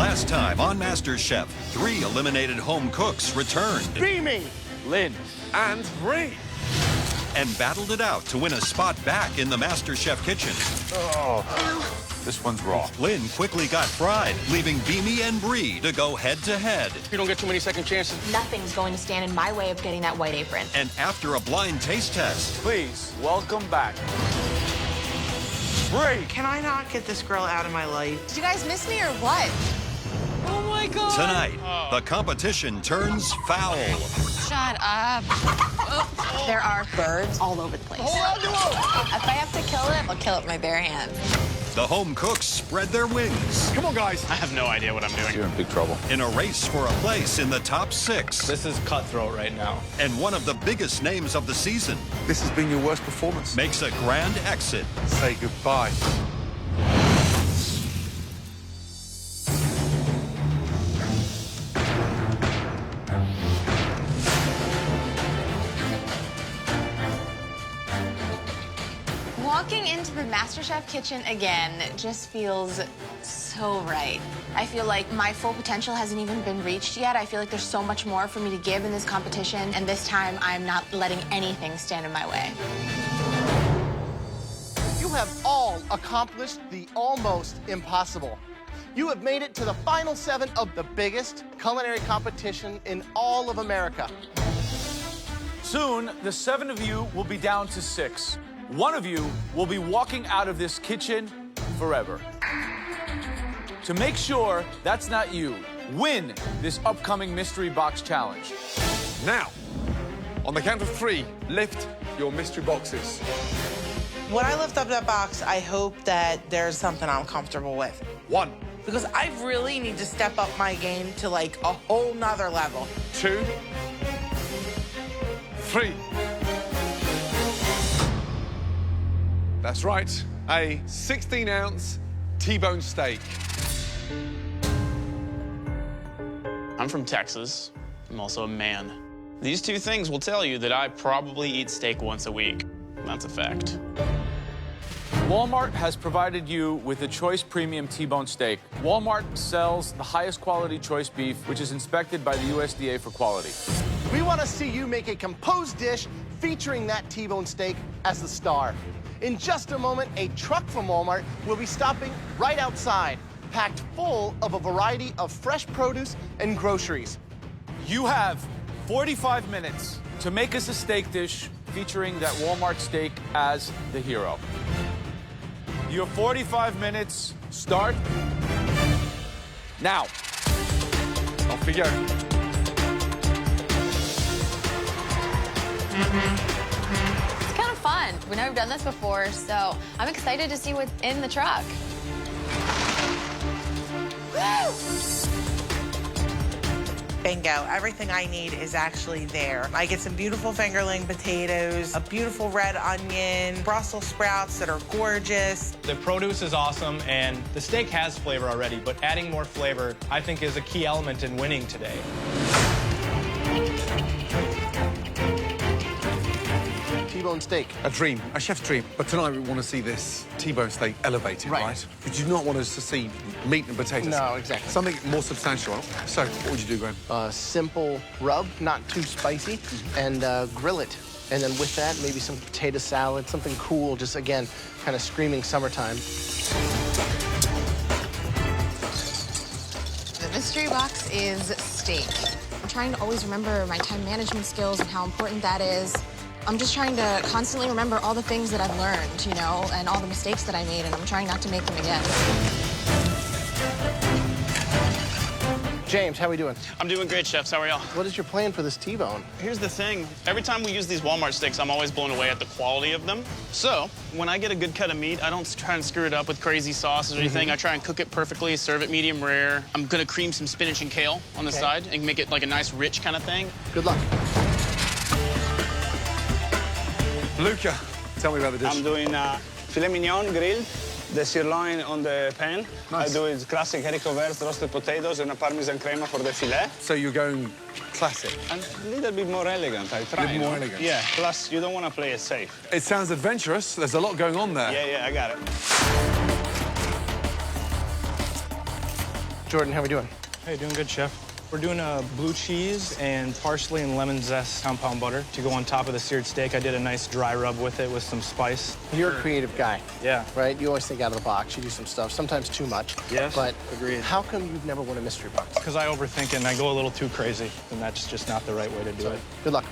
Last time on MasterChef, 3 eliminated home cooks returned. Be me, Lynn, and Bree. And battled it out to win a spot back in the MasterChef kitchen. this one's raw. Lynn quickly got fried, leaving Beamy and Bree to go head-to-head. You don't get too many second chances. Nothing's going to stand in my way of getting that white apron. And after a blind taste test, Please, welcome back. Bree! Can I not get this girl out of my life? Did you guys miss me or what? Oh my God. tonight, the competition turns foul. Shut up. There are birds all over the place. If I have to kill it, I'll kill it with my bare hands. The home cooks spread their wings Come on, guys. I have no idea what I'm doing. You're in big trouble. in a race for a place in the top 6. This is cutthroat right now. And one of the biggest names of the season This has been your worst performance. makes a grand exit. Say goodbye. Walking into the MasterChef kitchen again just feels so right. I feel like my full potential hasn't even been reached yet. I feel like there's so much more for me to give in this competition, and this time I'm not letting anything stand in my way. You have all accomplished the almost impossible. You have made it to the final 7 of the biggest culinary competition in all of America. Soon, the 7 of you will be down to 6. One of you will be walking out of this kitchen forever. To make sure that's not you, win this upcoming mystery box challenge. Now, on the count of 3, lift your mystery boxes. When I lift up that box, I hope that there's something I'm comfortable with. 1, Because I really need to step up my game to like a whole nother level. 2, 3. That's right, a 16-ounce T-bone steak. I'm from Texas. I'm also a man. These 2 things will tell you that I probably eat steak once a week. That's a fact. Walmart has provided you with a Choice Premium T-bone steak. Walmart sells the highest quality choice beef, which is inspected by the USDA for quality. We want to see you make a composed dish featuring that T-bone steak as the star. In just a moment, a truck from Walmart will be stopping right outside, packed full of a variety of fresh produce and groceries. You have 45 minutes to make us a steak dish featuring that Walmart steak as the hero. Your 45 minutes start now. Off we go. It's kind of fun. We've never done this before, so I'm excited to see what's in the truck. Bingo. Everything I need is actually there. I get some beautiful fingerling potatoes, a beautiful red onion, Brussels sprouts that are gorgeous. The produce is awesome, and the steak has flavor already, but adding more flavor, I think, is a key element in winning today. T-bone steak. A dream, a chef's dream. But tonight we want to see this T-bone steak elevated, right? We do not want us to see meat and potatoes. No, exactly. Something more substantial. So, what would you do, Graham? Simple rub, not too spicy, and grill it. And then with that, maybe some potato salad, something cool, just again, kind of screaming summertime. The mystery box is steak. I'm trying to always remember my time management skills and how important that is. I'm just trying to constantly remember all the things that I've learned, you know, and all the mistakes that I made, and I'm trying not to make them again. James, how we doing? I'm doing great, chefs. How are y'all? What is your plan for this T-bone? Here's the thing. Every time we use these Walmart steaks, I'm always blown away at the quality of them. So, when I get a good cut of meat, I don't try and screw it up with crazy sauces or anything. I try and cook it perfectly, serve it medium rare. I'm gonna cream some spinach and kale on the side and make it like a nice, rich kind of thing. Good luck. Luca, tell me about the dish. I'm doing filet mignon grilled, the sirloin on the pan. Nice. I do it classic haricot verts, roasted potatoes, and a parmesan crema for the filet. So you're going classic. And a little bit more elegant, I try. A bit more no? elegant. Yeah, plus you don't want to play it safe. It sounds adventurous. There's a lot going on there. Yeah, I got it. Jordan, how we doing? Hey, doing good, Chef. We're doing a blue cheese and parsley and lemon zest compound butter to go on top of the seared steak. I did a nice dry rub with it with some spice. You're a creative guy. Yeah. Right? You always think out of the box. You do some stuff, sometimes too much. Yes, But agreed. how come you've never won a mystery box? Because I overthink it and I go a little too crazy, and that's just not the right way to do it. Good luck.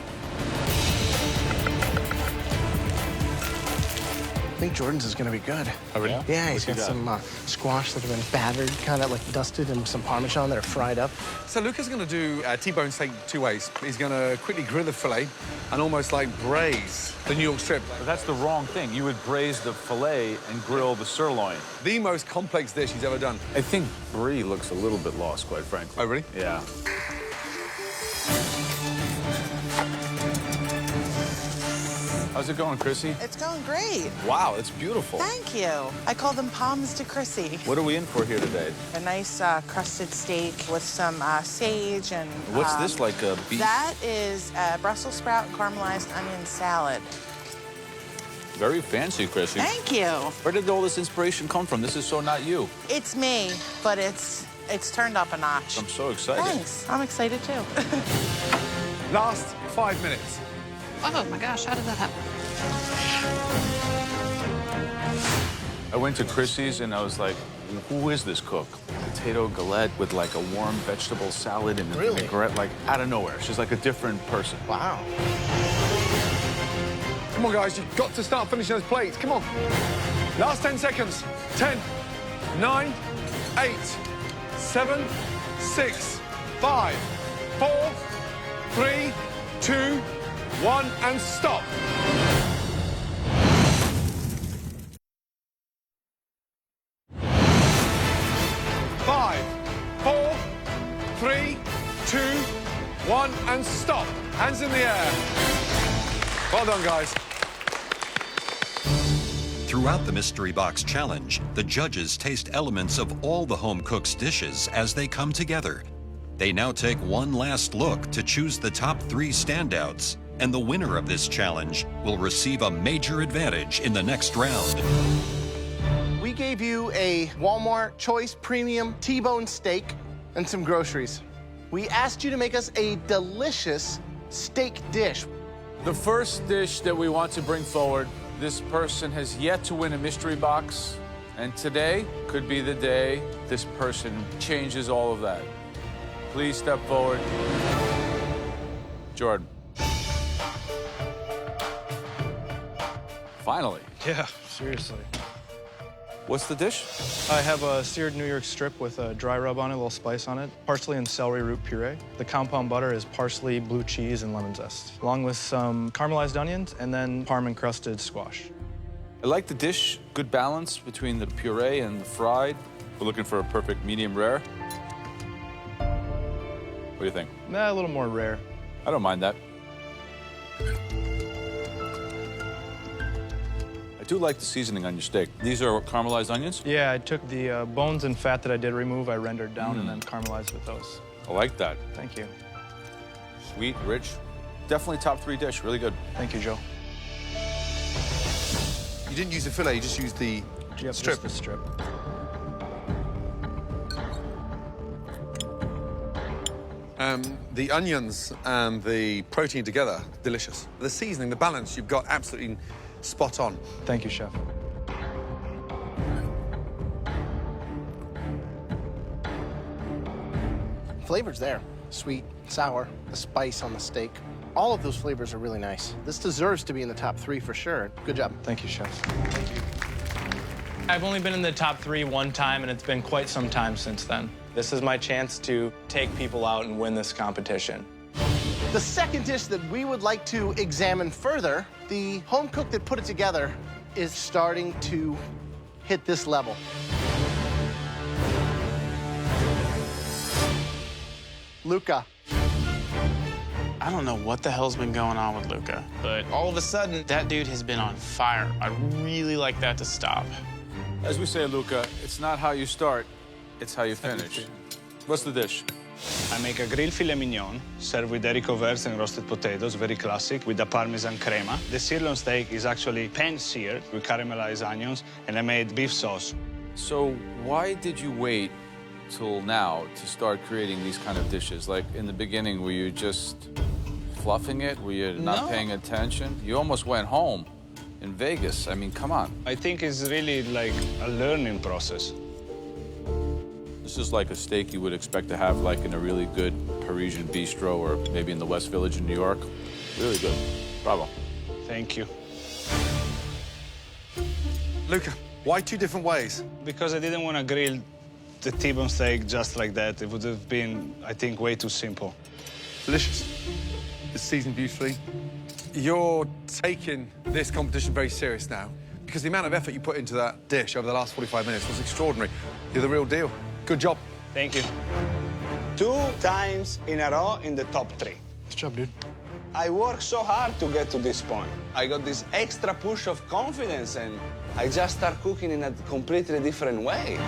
I think Jordan's is gonna be good. Oh, really? Yeah, he's What's got he got? some squash that have been battered, kind of like dusted, and some Parmesan that are fried up. So Luca's going to do T-bone steak two ways. He's going to quickly grill the fillet and almost like braise the New York strip. But that's the wrong thing. You would braise the filet and grill the sirloin. The most complex dish he's ever done. I think Brie looks a little bit lost, quite frankly. Oh, really? Yeah. How's it going, Chrissy? It's going great. Wow, it's beautiful. Thank you. I call them palms to Chrissy. What are we in for here today? A nice crusted steak with some sage and... What's this, like a beef? That is Brussels sprout caramelized onion salad. Very fancy, Chrissy. Thank you. Where did all this inspiration come from? This is so not you. It's me, but it's turned up a notch. I'm so excited. Thanks. I'm excited, too. Last 5 minutes. Oh my gosh, how did that happen? I went to Chrissy's and I was like, who is this cook? Potato galette with like a warm vegetable salad and a vinaigrette, like out of nowhere. She's like a different person. Wow. Come on, guys, you've got to start finishing those plates. Come on. Last 10 seconds. 10, 9, 8, 7, 6, 5, 4, 3, 2, 1, and stop. Five, 4, 3, 2, 1, and stop. Hands in the air. Well done, guys. Throughout the Mystery Box Challenge, the judges taste elements of all the home cook's dishes as they come together. They now take one last look to choose the top 3 standouts, and the winner of this challenge will receive a major advantage in the next round. We gave you a Walmart Choice Premium T-bone steak and some groceries. We asked you to make us a delicious steak dish. The first dish that we want to bring forward, this person has yet to win a mystery box, and today could be the day this person changes all of that. Please step forward. Jordan. Finally. Yeah, seriously. What's the dish? I have a seared New York strip with a dry rub on it, a little spice on it, parsley and celery root puree. The compound butter is parsley, blue cheese, and lemon zest, along with some caramelized onions and then parm-encrusted squash. I like the dish, good balance between the puree and the fried. We're looking for a perfect medium rare. What do you think? Nah, a little more rare. I don't mind that. I do like the seasoning on your steak. These are caramelized onions? Yeah, I took the bones and fat that I did remove, I rendered down and then caramelized with those. I like that. Thank you. Sweet, rich. Definitely top 3 dish, really good. Thank you, Joe. You didn't use the fillet, you just used the strip. Just the strip. The onions and the protein together, delicious. The seasoning, the balance, you've got absolutely spot on. Thank you, Chef. Flavor's there. Sweet, sour, the spice on the steak. All of those flavors are really nice. This deserves to be in the top 3 for sure. Good job. Thank you, Chef. I've only been in the top 3 one time, and it's been quite some time since then. This is my chance to take people out and win this competition. The second dish that we would like to examine further, the home cook that put it together is starting to hit this level. Luca. I don't know what the hell's been going on with Luca, but all of a sudden, that dude has been on fire. I really like that to stop. As we say, Luca, it's not how you start, it's how you finish. What's the dish? I make a grilled filet mignon, served with haricots verts and roasted potatoes, very classic, with a Parmesan crema. The sirloin steak is actually pan-seared with caramelized onions, and I made beef sauce. So why did you wait till now to start creating these kind of dishes? Like, in the beginning, were you just fluffing it? Were you not paying attention? You almost went home in Vegas. I mean, come on. I think it's really like a learning process. This is like a steak you would expect to have like in a really good Parisian bistro or maybe in the West Village in New York. Really good. Bravo. Thank you. Luca, why two different ways? Because I didn't want to grill the T-bone steak just like that. It would have been, I think, way too simple. Delicious. It's seasoned beautifully. You're taking this competition very serious now because the amount of effort you put into that dish over the last 45 minutes was extraordinary. You're the real deal. Good job. Thank you. 2 times in a row in the top 3. Nice job, dude. I worked so hard to get to this point. I got this extra push of confidence and I just start cooking in a completely different way.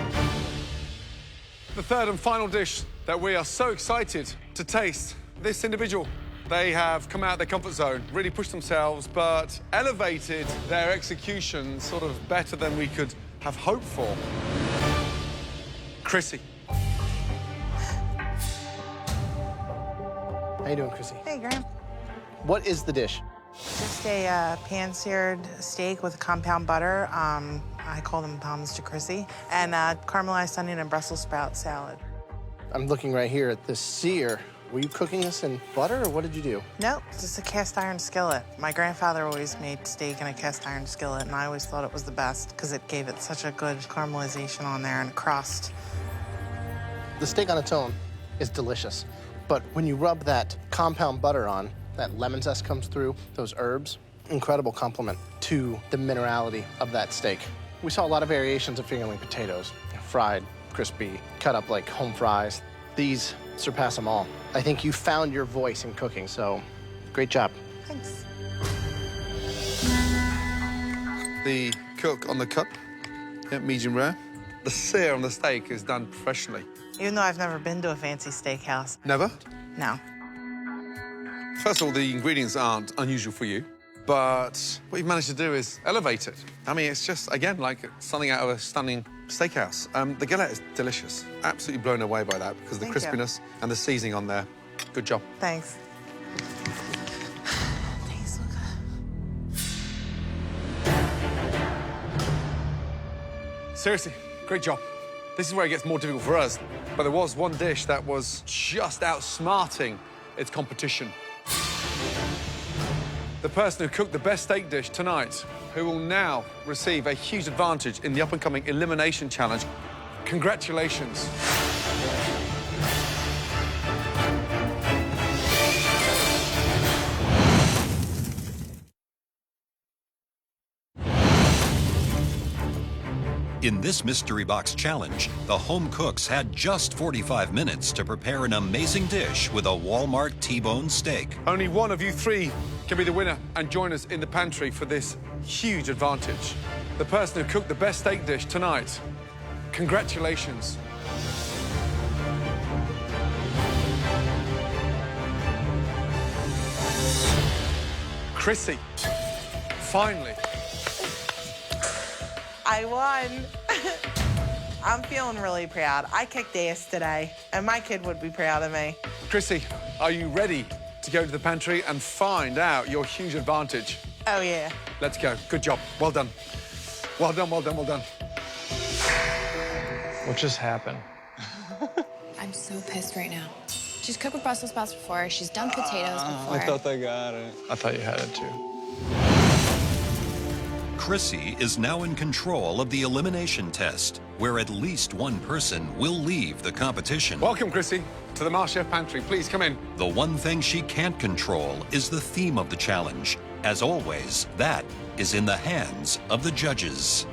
The third and final dish that we are so excited to taste. This individual, they have come out of their comfort zone, really pushed themselves, but elevated their execution sort of better than we could have hoped for. Chrissy. How you doing, Chrissy? Hey, Graham. What is the dish? Just a pan-seared steak with compound butter. I call them pommes de Chrissy. And caramelized onion and Brussels sprout salad. I'm looking right here at this sear. Were you cooking this in butter, or what did you do? Nope, just a cast iron skillet. My grandfather always made steak in a cast iron skillet, and I always thought it was the best because it gave it such a good caramelization on there and crust. The steak on its own is delicious, but when you rub that compound butter on, that lemon zest comes through, those herbs, incredible complement to the minerality of that steak. We saw a lot of variations of fingerling potatoes, fried, crispy, cut up like home fries. These surpass them all. I think you found your voice in cooking, so great job. Thanks. The cook on the cup, medium rare. The sear on the steak is done professionally. Even though I've never been to a fancy steakhouse. Never? No. First of all, the ingredients aren't unusual for you, but what you've managed to do is elevate it. I mean, it's just, again, like something out of a stunning steakhouse. The galette is delicious. Absolutely blown away by that because of the crispiness and the seasoning on there. Good job. Thanks. Thanks, Luca. Seriously, great job. This is where it gets more difficult for us. But there was one dish that was just outsmarting its competition. The person who cooked the best steak dish tonight, who will now receive a huge advantage in the up-and-coming elimination challenge. Congratulations. In this mystery box challenge, the home cooks had just 45 minutes to prepare an amazing dish with a Walmart T-bone steak. Only one of you three can be the winner and join us in the pantry for this huge advantage. The person who cooked the best steak dish tonight. Congratulations. Chrissy, finally. I won. I'm feeling really proud. I kicked ass today, and my kid would be proud of me. Chrissy, are you ready to go to the pantry and find out your huge advantage? Oh, yeah. Let's go. Good job. Well done. Well done, well done, well done. What just happened? I'm so pissed right now. She's cooked with Brussels sprouts before. She's done potatoes before. I thought I got it. I thought you had it too. Chrissy is now in control of the elimination test, where at least one person will leave the competition. Welcome, Chrissy, to the MasterChef pantry. Please come in. The one thing she can't control is the theme of the challenge. As always, that is in the hands of the judges.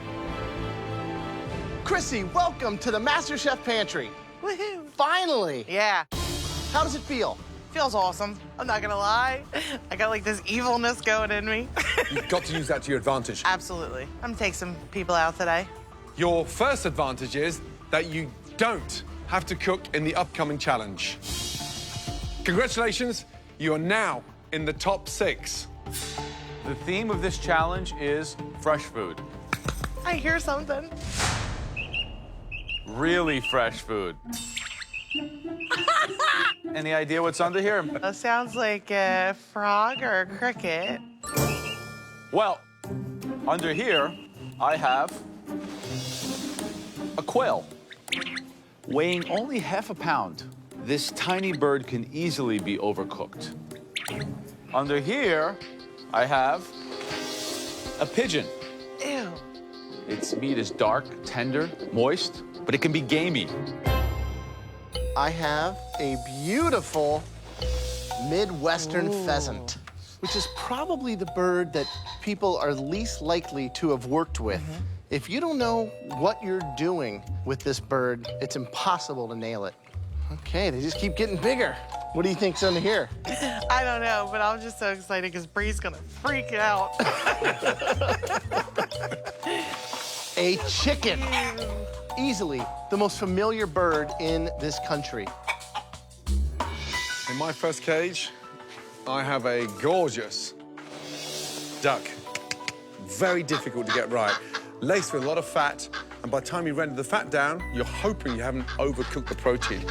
Chrissy, welcome to the MasterChef pantry. Woohoo. Finally. Yeah. How does it feel? Feels awesome. I'm not gonna lie. I got like this evilness going in me. You've got to use that to your advantage. Absolutely. I'm gonna take some people out today. Your first advantage is that you don't have to cook in the upcoming challenge. Congratulations, you are now in the top 6. The theme of this challenge is fresh food. I hear something. Really fresh food. Any idea what's under here? That sounds like a frog or a cricket. Well, under here, I have a quail. Weighing only half a pound, this tiny bird can easily be overcooked. Under here, I have a pigeon. Ew. Its meat is dark, tender, moist, but it can be gamey. I have a beautiful Midwestern pheasant, which is probably the bird that people are least likely to have worked with. If you don't know what you're doing with this bird, it's impossible to nail it. Okay, they just keep getting bigger. What do you think's under here? I don't know, but I'm just so excited because Bree's gonna freak out. A chicken. Easily the most familiar bird in this country. In my first cage, I have a gorgeous duck. Very difficult to get right. Laced with a lot of fat, and by the time you render the fat down, you're hoping you haven't overcooked the protein.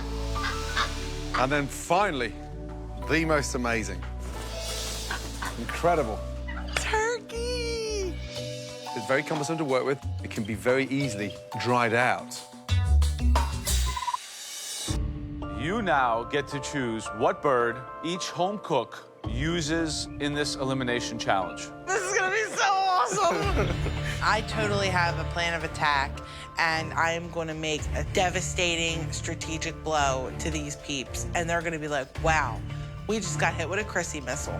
And then finally, the most amazing. Incredible. Turkey! It's very cumbersome to work with. It can be very easily dried out. You now get to choose what bird each home cook uses in this elimination challenge. This is gonna be so awesome! I totally have a plan of attack, and I am gonna make a devastating strategic blow to these peeps, and they're gonna be like, wow, we just got hit with a Chrissy missile.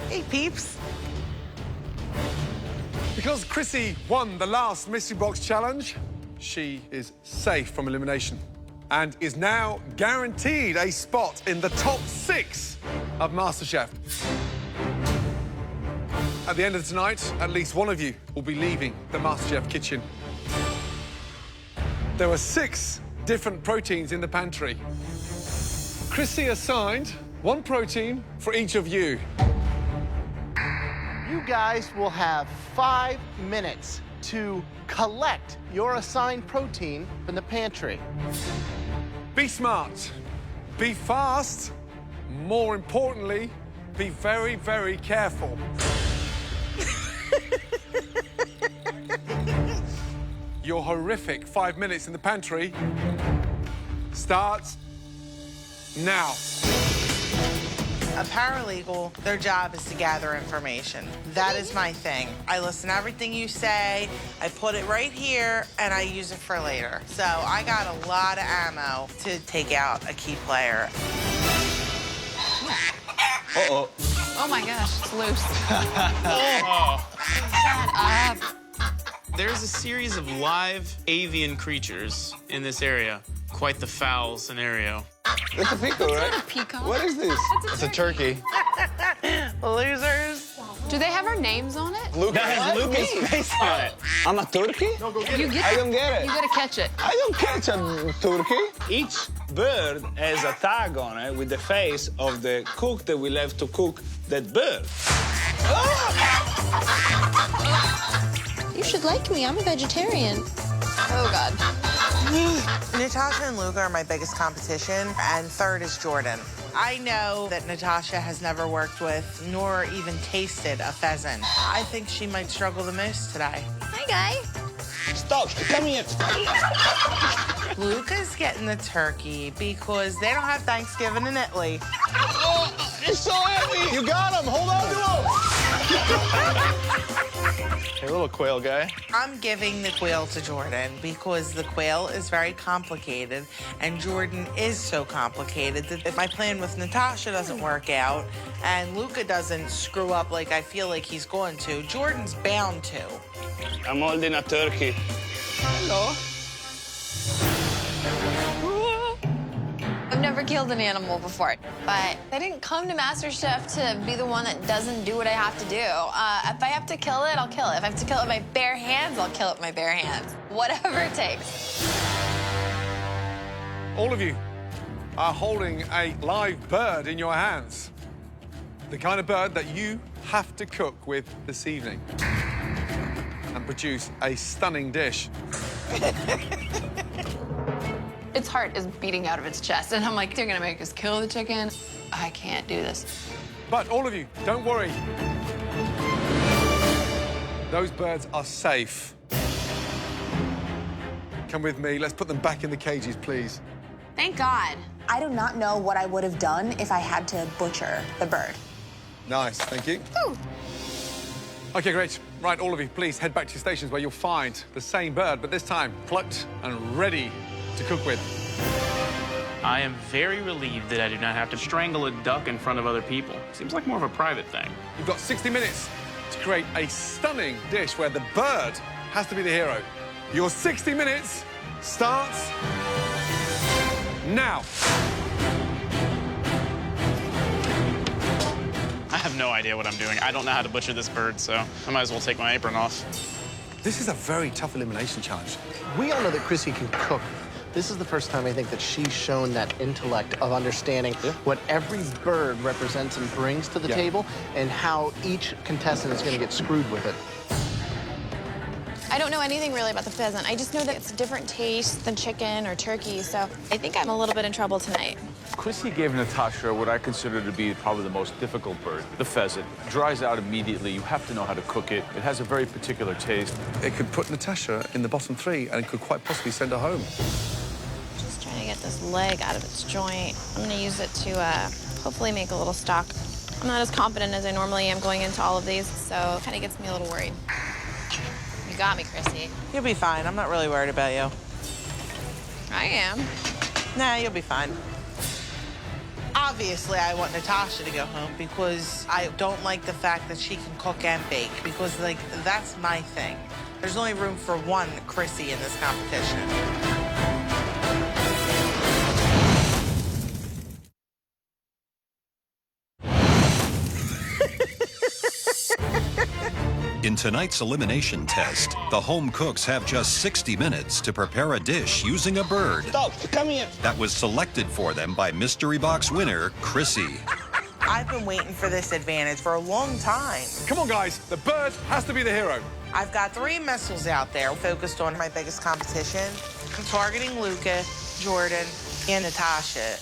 Hey, peeps. Because Chrissy won the last Mystery Box Challenge, she is safe from elimination and is now guaranteed a spot in the top 6 of MasterChef. At the end of tonight, at least one of you will be leaving the MasterChef kitchen. There were 6 different proteins in the pantry. Chrissy assigned 1 protein for each of you. You guys will have 5 minutes to collect your assigned protein from the pantry. Be smart, be fast, more importantly, be very, very careful. Your horrific 5 minutes in the pantry starts now. A paralegal, their job is to gather information. That is my thing. I listen to everything you say, I put it right here, and I use it for later. So I got a lot of ammo to take out a key player. Uh-oh. Oh my gosh, it's loose. There's a series of live avian creatures in this area. Quite the foul scenario. That's a pickle, right? Not a peacock. What is this? It's a turkey. Losers. Do they have our names on it? Lucas. That has Lucas' face on it. I'm a turkey? No, go get You it. get I don't get it. You gotta catch it. I don't catch a turkey. Each bird has a tag on it with the face of the cook that will have to cook that bird. You should like me. I'm a vegetarian. Oh God. Natasha and Luca are my biggest competition, and third is Jordan. I know that Natasha has never worked with nor even tasted a pheasant. I think she might struggle the most today. Hi, guy. Stop. Come here. Luca's getting the turkey because they don't have Thanksgiving in Italy. Oh, it's so heavy. You got him. Hold on to him. Hey, little quail guy. I'm giving the quail to Jordan because the quail is very complicated, and Jordan is so complicated that if my plan with Natasha doesn't work out and Luca doesn't screw up like I feel like he's going to, Jordan's bound to. I'm holding a turkey. Hello. I've never killed an animal before, but I didn't come to MasterChef to be the one that doesn't do what I have to do. If I have to kill it, I'll kill it. If I have to kill it with my bare hands, I'll kill it with my bare hands. Whatever it takes. All of you are holding a live bird in your hands. The kind of bird that you have to cook with this evening and produce a stunning dish. Its heart is beating out of its chest, and I'm like, they're gonna make us kill the chicken. I can't do this. But all of you, don't worry. Those birds are safe. Come with me. Let's put them back in the cages, please. Thank God. I do not know what I would have done if I had to butcher the bird. Nice, thank you. Ooh. Okay, great. Right, all of you, please head back to your stations where you'll find the same bird, but this time plucked and ready to cook with. I am very relieved that I do not have to strangle a duck in front of other people. Seems like more of a private thing. You've got 60 minutes to create a stunning dish where the bird has to be the hero. Your 60 minutes starts now. I have no idea what I'm doing. I don't know how to butcher this bird, so I might as well take my apron off. This is a very tough elimination challenge. We all know that Chrissy can cook. This is the first time I think that she's shown that intellect of understanding what every bird represents and brings to the table and how each contestant is going to get screwed with it. I don't know anything really about the pheasant. I just know that it's a different taste than chicken or turkey, so I think I'm a little bit in trouble tonight. Chrissy gave Natasha what I consider to be probably the most difficult bird, the pheasant. Dries out immediately. You have to know how to cook it. It has a very particular taste. It could put Natasha in the bottom three and it could quite possibly send her home. Just trying to get this leg out of its joint. I'm gonna use it to hopefully make a little stock. I'm not as confident as I normally am going into all of these, so it kind of gets me a little worried. You got me, Chrissy. You'll be fine. I'm not really worried about you. I am. Nah, you'll be fine. Obviously, I want Natasha to go home because I don't like the fact that she can cook and bake because, like, that's my thing. There's only room for one Chrissy in this competition. In tonight's elimination test, the home cooks have just 60 minutes to prepare a dish using a bird. Stop, come here. That was selected for them by mystery box winner Chrissy. I've been waiting for this advantage for a long time. Come on, guys. The bird has to be the hero. I've got 3 missiles out there focused on my biggest competition. I'm targeting Luca, Jordan, and Natasha.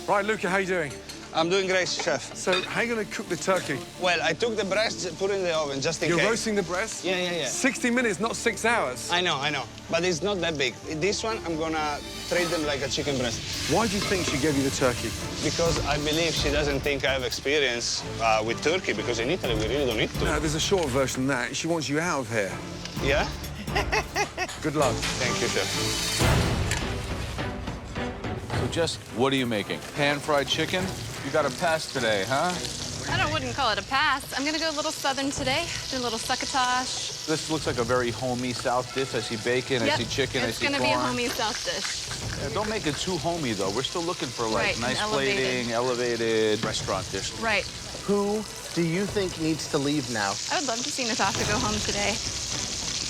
Right, Luca, how you doing? I'm doing great, chef. So, how are you going to cook the turkey? Well, I took the breast, put it in the oven just in You're case. roasting the breast? Yeah. 60 minutes, not 6 hours. I know. But it's not that big. This one, I'm gonna treat them like a chicken breast. Why do you think she gave you the turkey? Because I believe she doesn't think I have experience with turkey, because in Italy, we really don't eat turkey. No, there's a short version of that. She wants you out of here. Yeah? Good luck. Thank you, chef. So just, what are you making? Pan-fried chicken? You got a pass today, huh? I wouldn't call it a pass. I'm gonna go a little southern today, do a little succotash. This looks like a very homey South dish. I see bacon, I see chicken, I see corn. It's gonna be a homey South dish. Yeah, don't make it too homey, though. We're still looking for, like, Right, nice elevated. plating, elevated restaurant dish. Right. Who do you think needs to leave now? I would love to see Natasha go home today.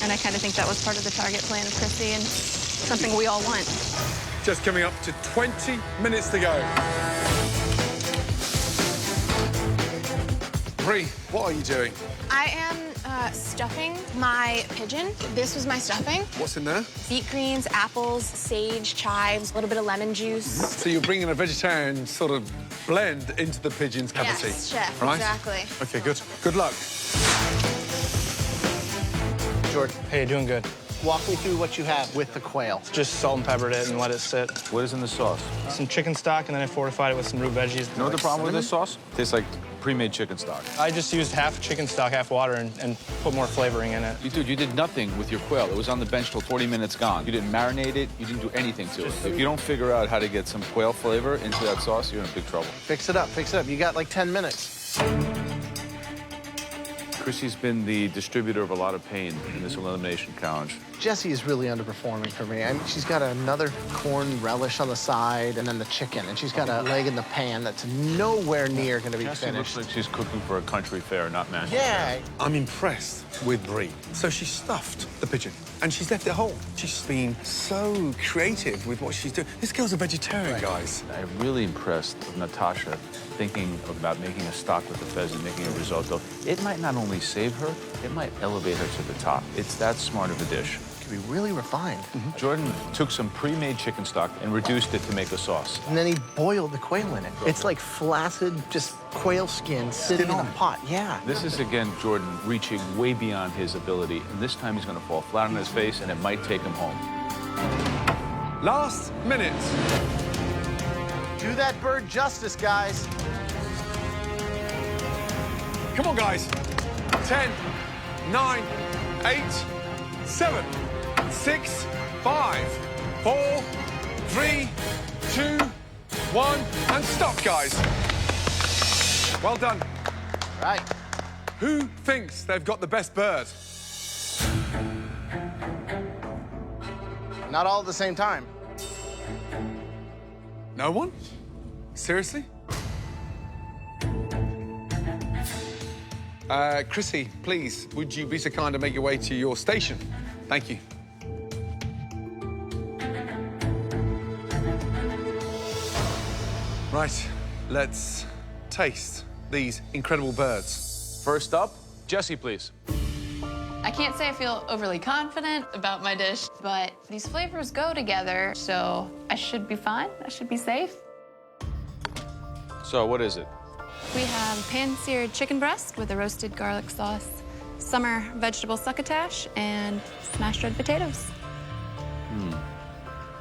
And I kind of think that was part of the target plan of Chrissy and something we all want. Just coming up to 20 minutes to go. Bree, what are you doing? I am stuffing my pigeon. This was my stuffing. What's in there? Beet greens, apples, sage, chives, a little bit of lemon juice. So you're bringing a vegetarian sort of blend into the pigeon's cup of tea. Yes, chef, right? exactly. Okay, good. Good luck. Jordan, Hey, doing good. walk me through what you have with the quail. Just salt and peppered it and let it sit. What is in the sauce? Some chicken stock, and then I fortified it with some root veggies. You know what the problem with this sauce? Tastes like pre-made chicken stock. I just used half chicken stock, half water, and put more flavoring in it. You did nothing with your quail. It was on the bench till 40 minutes gone. You didn't marinate it. You didn't do anything to it. If you don't figure out how to get some quail flavor into that sauce, you're in big trouble. Fix it up, fix it up. You got like 10 minutes. Chrissy's been the distributor of a lot of pain in this elimination challenge. Jessie is really underperforming for me. I mean, she's got another corn relish on the side and then the chicken, and she's got a leg in the pan that's nowhere near going to be Jessie finished. looks like she's cooking for a country fair, not MasterChef. Yeah. I'm impressed with Brie. So she stuffed the pigeon, and she's left it whole. She's been so creative with what she's doing. This girl's a vegetarian, guys. I'm really impressed with Natasha thinking about making a stock with the pheasant, making a risotto. It might not only save her, it might elevate her to the top. It's that smart of a dish. Could be really refined. Jordan took some pre-made chicken stock and reduced it to make a sauce. And then he boiled the quail in it. It's like flaccid, just quail skin sitting in a pot. Yeah. This is, again, Jordan reaching way beyond his ability, and this time he's going to fall flat on his face, and it might take him home. Last minute. Do that bird justice, guys. Come on, guys. 10, 9, 8, 7, 6, 5, 4, 3, 2, 1, and stop, guys. Well done. Right. Who thinks they've got the best bird? Not all at the same time. No one? Seriously? Chrissy, please, would you be so kind to make your way to your station? Thank you. Right, let's taste these incredible birds. First up, Jessie, please. I can't say I feel overly confident about my dish, but these flavors go together, so I should be fine. I should be safe. So, what is it? We have pan-seared chicken breast with a roasted garlic sauce, summer vegetable succotash, and smashed red potatoes.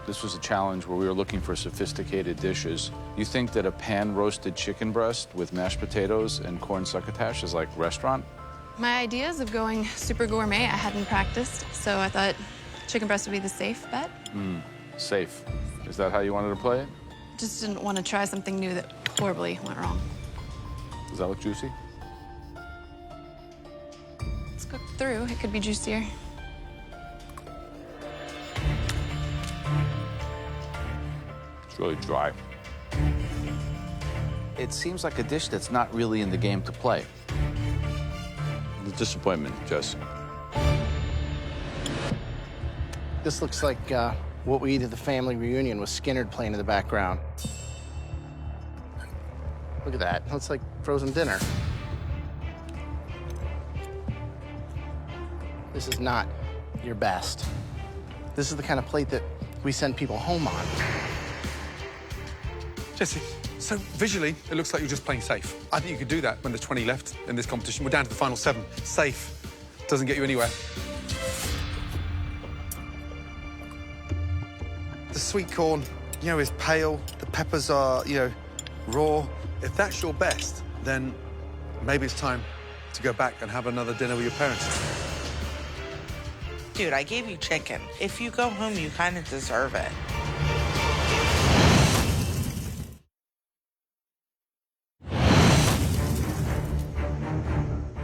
This was a challenge where we were looking for sophisticated dishes. You think that a pan-roasted chicken breast with mashed potatoes and corn succotash is like restaurant? My ideas of going super gourmet I hadn't practiced, so I thought chicken breast would be the safe bet. Safe. Is that how you wanted to play it? Just didn't want to try something new that horribly went wrong. Does that look juicy? It's cooked through. It could be juicier. It's really dry. It seems like a dish that's not really in the game to play. The disappointment, Jess. This looks like what we eat at the family reunion with Skinner playing in the background. Look at that. Looks like frozen dinner. This is not your best. This is the kind of plate that we send people home on. Jessie, so visually, it looks like you're just playing safe. I think you could do that when there's 20 left in this competition. We're down to the final 7. Safe doesn't get you anywhere. The sweet corn, you know, is pale. The peppers are, you know, raw. If that's your best, then maybe it's time to go back and have another dinner with your parents. Dude, I gave you chicken. If you go home, you kind of deserve it.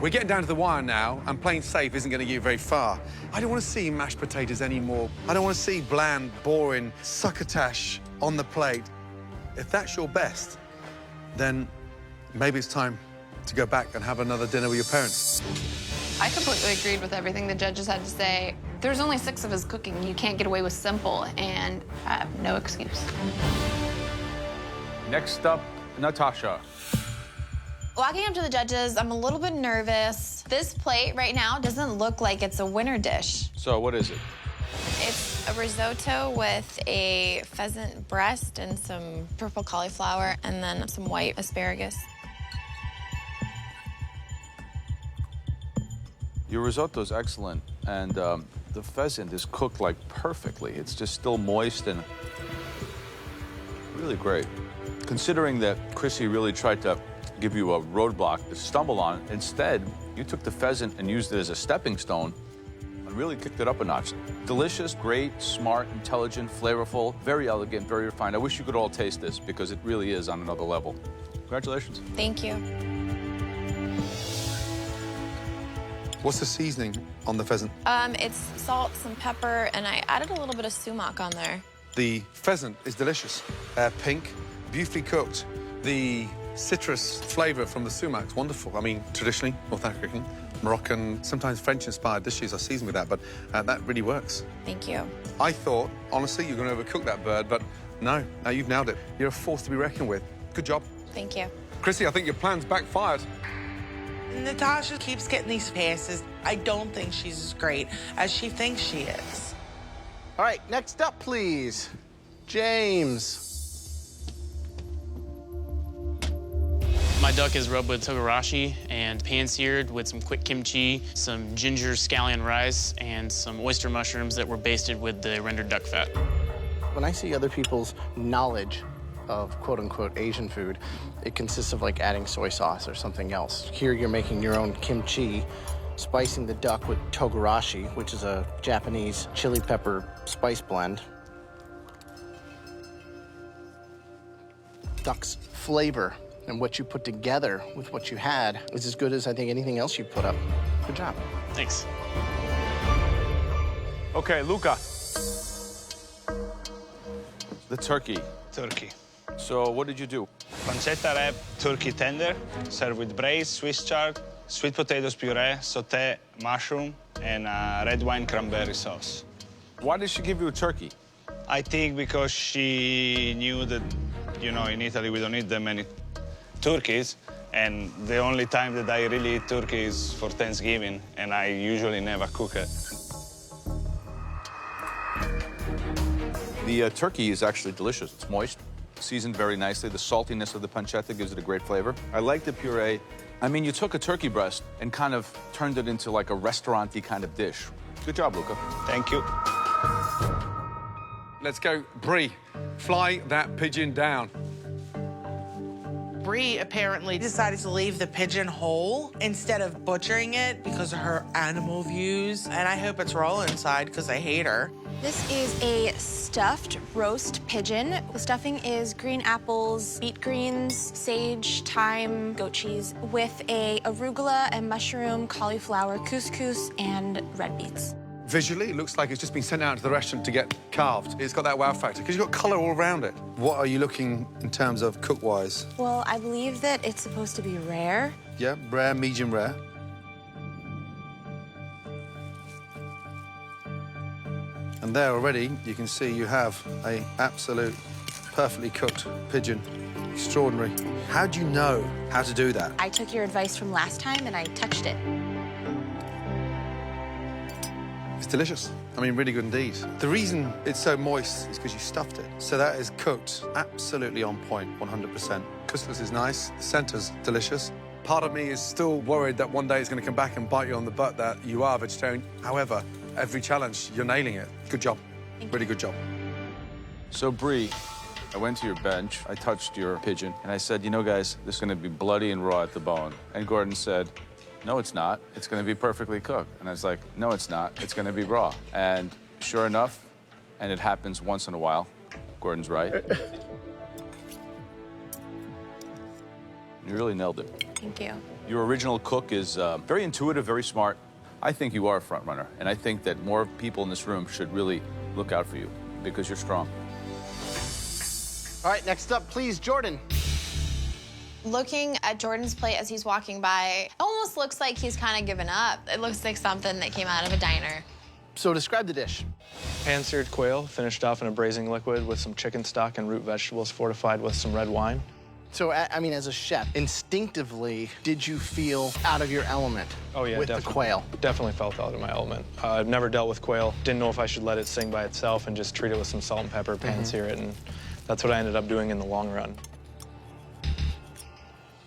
We're getting down to the wire now, and playing safe isn't going to get you very far. I don't want to see mashed potatoes anymore. I don't want to see bland, boring succotash on the plate. If that's your best, then maybe it's time to go back and have another dinner with your parents. I completely agreed with everything the judges had to say. There's only 6 of us cooking. You can't get away with simple, and I have no excuse. Next up, Natasha. Walking up to the judges, I'm a little bit nervous. This plate right now doesn't look like it's a winner dish. So, what is it? It's a risotto with a pheasant breast and some purple cauliflower and then some white asparagus. Your risotto is excellent, and the pheasant is cooked like perfectly. It's just still moist and really great. Considering that Chrissy really tried to give you a roadblock to stumble on, instead, you took the pheasant and used it as a stepping stone and really kicked it up a notch. Delicious, great, smart, intelligent, flavorful, very elegant, very refined. I wish you could all taste this because it really is on another level. Congratulations. Thank you. What's the seasoning on the pheasant? It's salt, some pepper, and I added a little bit of sumac on there. The pheasant is delicious. Pink, beautifully cooked. The citrus flavour from the sumac's wonderful. I mean, traditionally, North African, Moroccan, sometimes French-inspired dishes are seasoned with that, but that really works. Thank you. I thought, honestly, you're going to overcook that bird, but no, you've nailed it. You're a force to be reckoned with. Good job. Thank you. Chrissy, I think your plan's backfired. Natasha keeps getting these passes. I don't think she's as great as she thinks she is. All right, next up, please. James. My duck is rubbed with togarashi and pan-seared with some quick kimchi, some ginger scallion rice, and some oyster mushrooms that were basted with the rendered duck fat. When I see other people's knowledge of quote-unquote Asian food, it consists of like adding soy sauce or something else. Here you're making your own kimchi, spicing the duck with togarashi, which is a Japanese chili pepper spice blend. Duck's flavor and what you put together with what you had is as good as I think anything else you've put up. Good job. Thanks. Okay, Luca. The turkey. Turkey. So what did you do? Pancetta wrap, turkey tender, served with braised Swiss chard, sweet potatoes puree, sauté, mushroom, and red wine cranberry sauce. Why did she give you a turkey? I think because she knew that, you know, in Italy we don't eat that many turkeys, and the only time that I really eat turkey is for Thanksgiving, and I usually never cook it. The turkey is actually delicious. It's moist, seasoned very nicely. The saltiness of the pancetta gives it a great flavor. I like the puree. I mean, you took a turkey breast and kind of turned it into like a restaurant-y kind of dish. Good job, Luca. Thank you. Let's go. Brie, fly that pigeon down. Brie apparently decided to leave the pigeon whole instead of butchering it because of her animal views. And I hope it's raw inside because I hate her. This is a stuffed roast pigeon. The stuffing is green apples, beet greens, sage, thyme, goat cheese, with a arugula and mushroom, cauliflower, couscous, and red beets. Visually, it looks like it's just been sent out to the restaurant to get carved. It's got that wow factor, because you've got colour all around it. What are you looking in terms of cook-wise? Well, I believe that it's supposed to be rare. Yeah, rare, medium rare. And there already, you can see you have a absolute perfectly cooked pigeon. Extraordinary. How do you know how to do that? I took your advice from last time and I touched it. It's delicious. I mean, really good indeed. The reason it's so moist is because you stuffed it. So that is cooked absolutely on point, 100%. Couscous is nice. The centre's delicious. Part of me is still worried that one day it's going to come back and bite you on the butt that you are vegetarian. However, every challenge, you're nailing it. Good job. Really good job. So, Brie, I went to your bench, I touched your pigeon, and I said, you know, guys, this is going to be bloody and raw at the bone. And Gordon said, no, it's not. It's going to be perfectly cooked. And I was like, no, it's not. It's going to be raw. And sure enough, and it happens once in a while, Gordon's right. You really nailed it. Thank you. Your original cook is very intuitive, very smart. I think you are a front runner, and I think that more people in this room should really look out for you because you're strong. All right, next up, please, Jordan. Looking at Jordan's plate as he's walking by, it almost looks like he's kind of given up. It looks like something that came out of a diner. So describe the dish. Pan-seared quail, finished off in a braising liquid with some chicken stock and root vegetables fortified with some red wine. So, I mean, as a chef, instinctively, did you feel out of your element with the quail? Definitely felt out of my element. I've never dealt with quail. Didn't know if I should let it sing by itself and just treat it with some salt and pepper, pan-sear it, and that's what I ended up doing in the long run.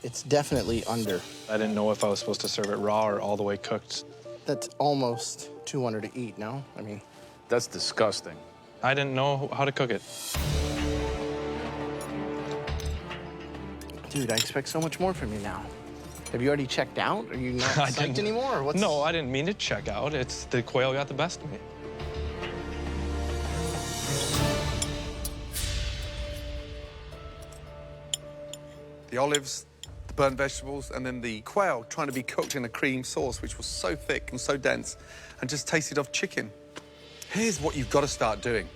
It's definitely under. I didn't know if I was supposed to serve it raw or all the way cooked. That's almost too under to eat, no? I mean... That's disgusting. I didn't know how to cook it. Dude, I expect so much more from you now. Have you already checked out? Are you not psyched anymore? Or what's... No, I didn't mean to check out. It's the quail got the best of me. The olives, the burnt vegetables, and then the quail trying to be cooked in a cream sauce, which was so thick and so dense, and just tasted of chicken. Here's what you've got to start doing.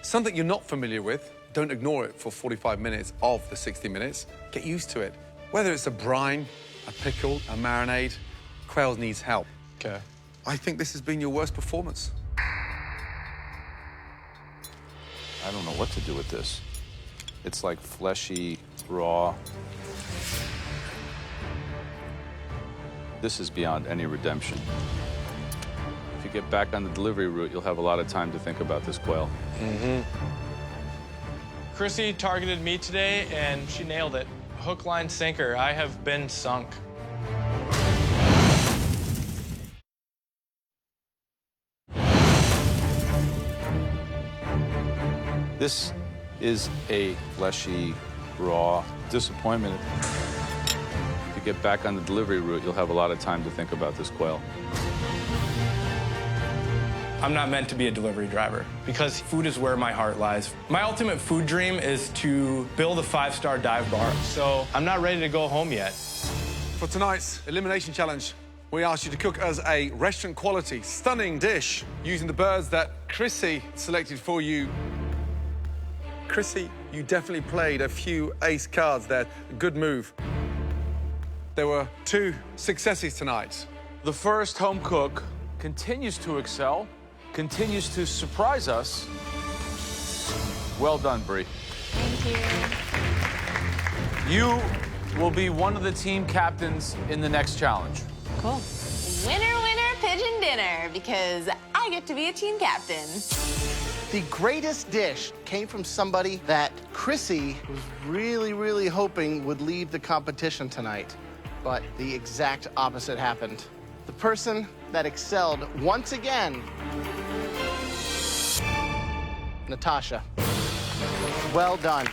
Something you're not familiar with, don't ignore it for 45 minutes of the 60 minutes. Get used to it. Whether it's a brine, a pickle, a marinade, quail needs help. Okay. I think this has been your worst performance. I don't know what to do with this. It's like fleshy, raw. This is beyond any redemption. If you get back on the delivery route, you'll have a lot of time to think about this quail. Chrissy targeted me today, and she nailed it. Hook, line, sinker. I have been sunk. This is a fleshy, raw disappointment. If you get back on the delivery route, you'll have a lot of time to think about this quail. I'm not meant to be a delivery driver because food is where my heart lies. My ultimate food dream is to build a 5-star dive bar, so I'm not ready to go home yet. For tonight's elimination challenge, we asked you to cook us a restaurant-quality, stunning dish using the birds that Chrissy selected for you. Chrissy, you definitely played a few ace cards there. Good move. There were 2 successes tonight. The first home cook continues to excel, continues to surprise us. Well done, Bree. Thank you. You will be one of the team captains in the next challenge. Cool. Winner, winner, pigeon dinner, because I get to be a team captain. The greatest dish came from somebody that Chrissy was really hoping would leave the competition tonight. But the exact opposite happened. The person that excelled once again, Natasha. Well done.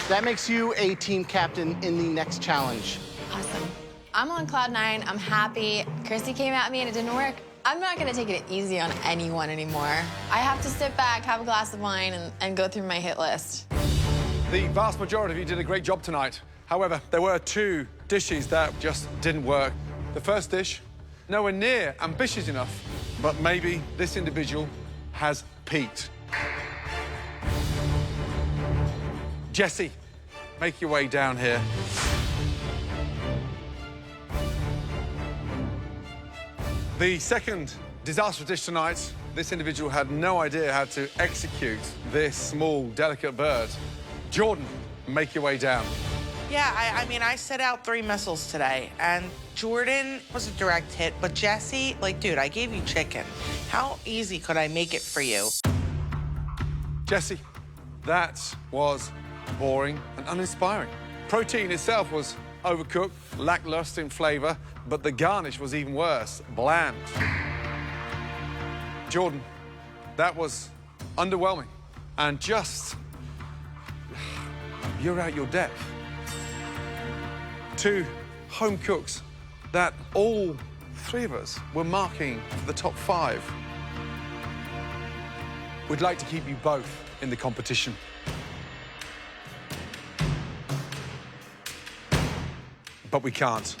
That makes you a team captain in the next challenge. Awesome. I'm on cloud 9. I'm happy. Chrissy came at me and it didn't work. I'm not gonna take it easy on anyone anymore. I have to sit back, have a glass of wine, and go through my hit list. The vast majority of you did a great job tonight. However, there were 2 dishes that just didn't work. The first dish, nowhere near ambitious enough, but maybe this individual has peaked. Jesse, make your way down here. The second disastrous dish tonight, this individual had no idea how to execute this small, delicate bird. Jordan, make your way down. Yeah, I mean, I set out 3 missiles today, and Jordan was a direct hit, but Jesse, like, dude, I gave you chicken. How easy could I make it for you? Jesse, that was boring and uninspiring. Protein itself was overcooked, lackluster in flavor, but the garnish was even worse, bland. Jordan, that was underwhelming and just, you're out your depth. 2 home cooks that all 3 of us were marking for the top 5. We'd like to keep you both in the competition. But we can't.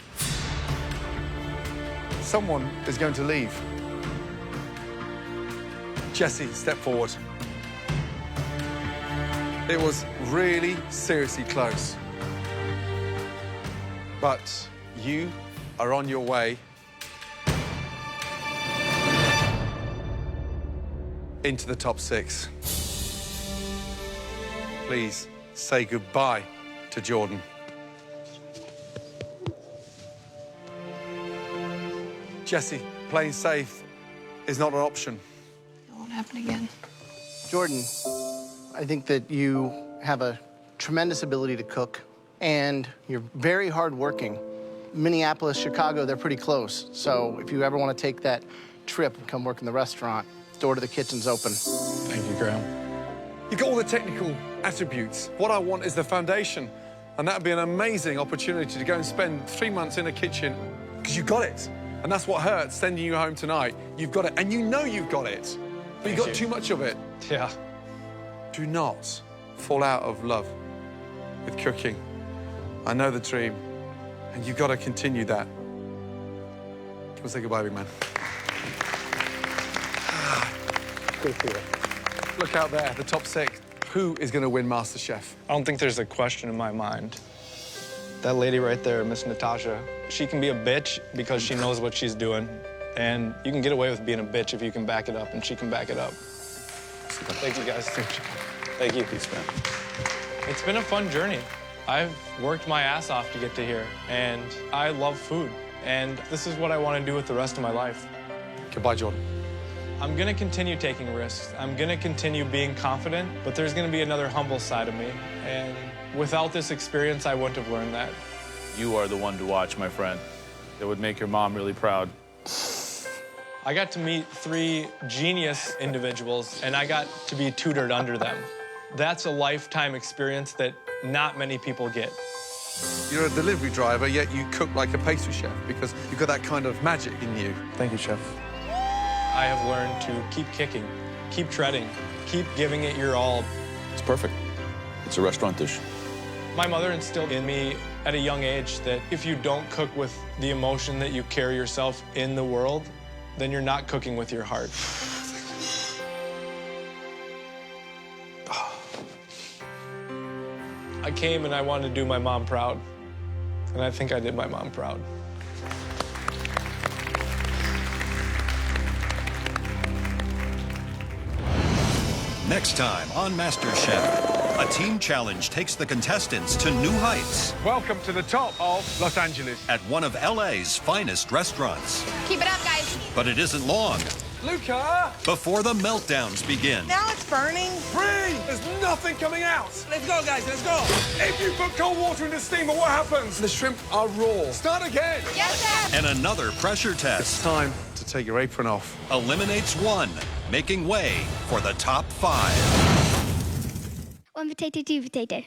Someone is going to leave. Jesse, step forward. It was really seriously close. But you are on your way into the top 6. Please say goodbye to Jordan. Jesse, playing safe is not an option. It won't happen again. Jordan, I think that you have a tremendous ability to cook, and you're very hardworking. Minneapolis, Chicago, they're pretty close. So if you ever want to take that trip and come work in the restaurant, the door to the kitchen's open. Thank you, Graham. You've got all the technical attributes. What I want is the foundation. And that would be an amazing opportunity to go and spend 3 months in a kitchen, because you got it. And that's what hurts, sending you home tonight. You've got it, and you know you've got it. But you've got too much of it. Yeah. Do not fall out of love with cooking. I know the dream, and you've got to continue that. Come say goodbye, big man. Good for you. Look out there, the top 6. Who is going to win MasterChef? I don't think there's a question in my mind. That lady right there, Miss Natasha, she can be a bitch because she knows what she's doing. And you can get away with being a bitch if you can back it up, and she can back it up. Thank you, guys. Thank you. Peace, man. It's been a fun journey. I've worked my ass off to get to here, and I love food. And this is what I want to do with the rest of my life. Goodbye, Jordan. I'm going to continue taking risks. I'm going to continue being confident, but there's going to be another humble side of me. And without this experience, I wouldn't have learned that. You are the one to watch, my friend. That would make your mom really proud. I got to meet 3 genius individuals, and I got to be tutored under them. That's a lifetime experience that not many people get. You're a delivery driver, yet you cook like a pastry chef because you've got that kind of magic in you. Thank you, Chef. I have learned to keep kicking, keep treading, keep giving it your all. It's perfect. It's a restaurant dish. My mother instilled in me at a young age that if you don't cook with the emotion that you carry yourself in the world, then you're not cooking with your heart. I came and I wanted to do my mom proud, and I think I did my mom proud. Next time on MasterChef, a team challenge takes the contestants to new heights. Welcome to the top of Los Angeles. At one of LA's finest restaurants. Keep it up, guys. But it isn't long Luca! before the meltdowns begin. Now it's burning. Free! There's nothing coming out. Let's go, guys, let's go. If you put cold water in the steamer, what happens? The shrimp are raw. Start again. Yes, Chef. And another pressure It's test time to take your apron off. eliminates one, making way for the top 5. 1 potato, 2 potato.